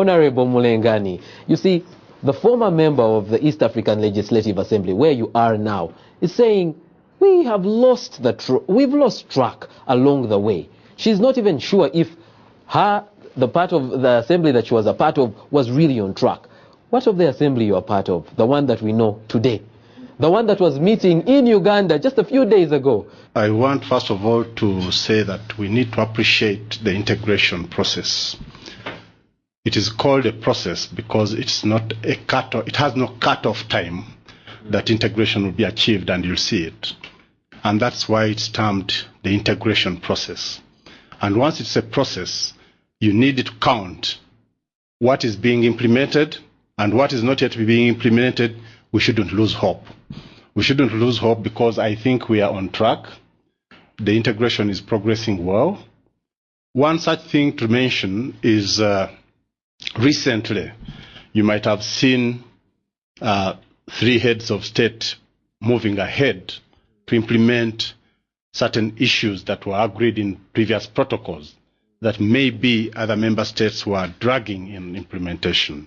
Honorable Mulengani, you see, the former member of the East African Legislative Assembly, where you are now, is saying, we've lost track along the way. She's not even sure if the part of the assembly that she was a part of was really on track. What of the assembly you are part of, the one that we know today? The one that was meeting in Uganda just a few days ago? I want, first of all, to say that we need to appreciate the integration process. It is called a process because it's not it has no cut-off time that integration will be achieved, and you'll see it. And that's why it's termed the integration process. And once it's a process, you need to count what is being implemented and what is not yet being implemented. We shouldn't lose hope. We shouldn't lose hope because I think we are on track. The integration is progressing well. One such thing to mention is recently you might have seen 3 heads of state moving ahead to implement certain issues that were agreed in previous protocols that maybe other member states were dragging in implementation.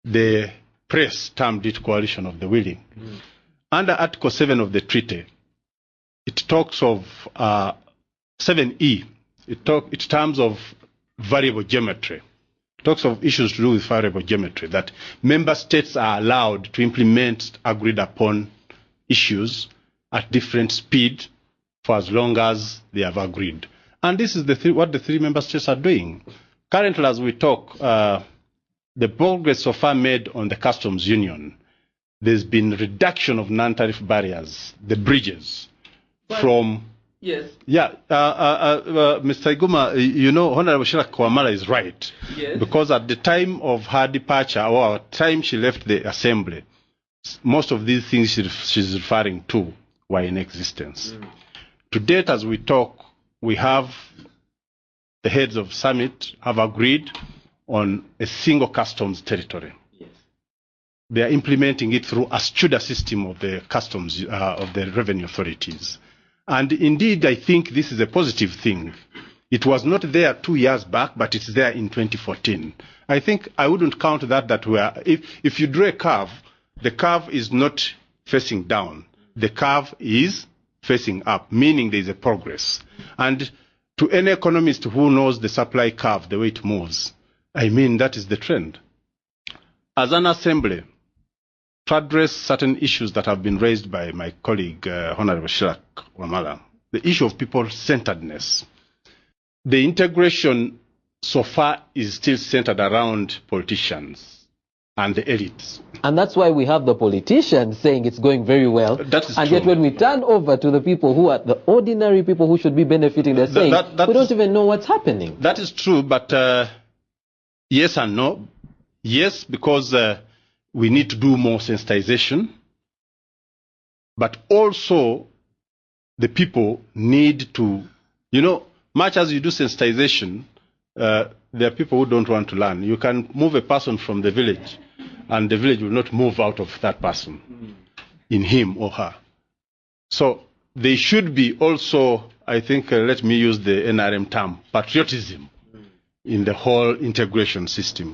The press termed it coalition of the willing. Under Article 7 of the treaty, it talks of 7E, it terms of variable geometry. It talks of issues to do with variable geometry, that member states are allowed to implement agreed upon issues at different speed for as long as they have agreed. And this is what the 3 member states are doing. Currently, as we talk, the progress so far made on the customs union, there's been reduction of non-tariff barriers, the bridges, from... Yes. Yeah, Mr. Iguma, you know, Honorable Sheila Kwamala is right. Yes. Because at the time of her departure, or time she left the assembly, most of these things she's referring to were in existence. To date, as we talk, we have the heads of summit have agreed on a single customs territory. Yes. They are implementing it through a STUDA system of the customs, of the revenue authorities. And indeed, I think this is a positive thing. It was not there 2 years back, but it's there in 2014. I think I wouldn't count that we are, if you draw a curve, the curve is not facing down. The curve is facing up, meaning there is a progress. And to any economist who knows the supply curve, the way it moves, I mean, that is the trend. As an assembly, to address certain issues that have been raised by my colleague, Honorable Sheila Kwamala, the issue of people-centeredness. The integration so far is still centered around politicians and the elites. And that's why we have the politicians saying it's going very well. That is and true. Yet when we turn over to the people who are the ordinary people who should be benefiting, they're saying we don't even know what's happening. That is true, but yes and no. Yes, because we need to do more sensitization, but also the people need to, you know, much as you do sensitization, there are people who don't want to learn. You can move a person from the village, and the village will not move out of that person in him or her. So they should be also, I think, let me use the NRM term, patriotism in the whole integration system.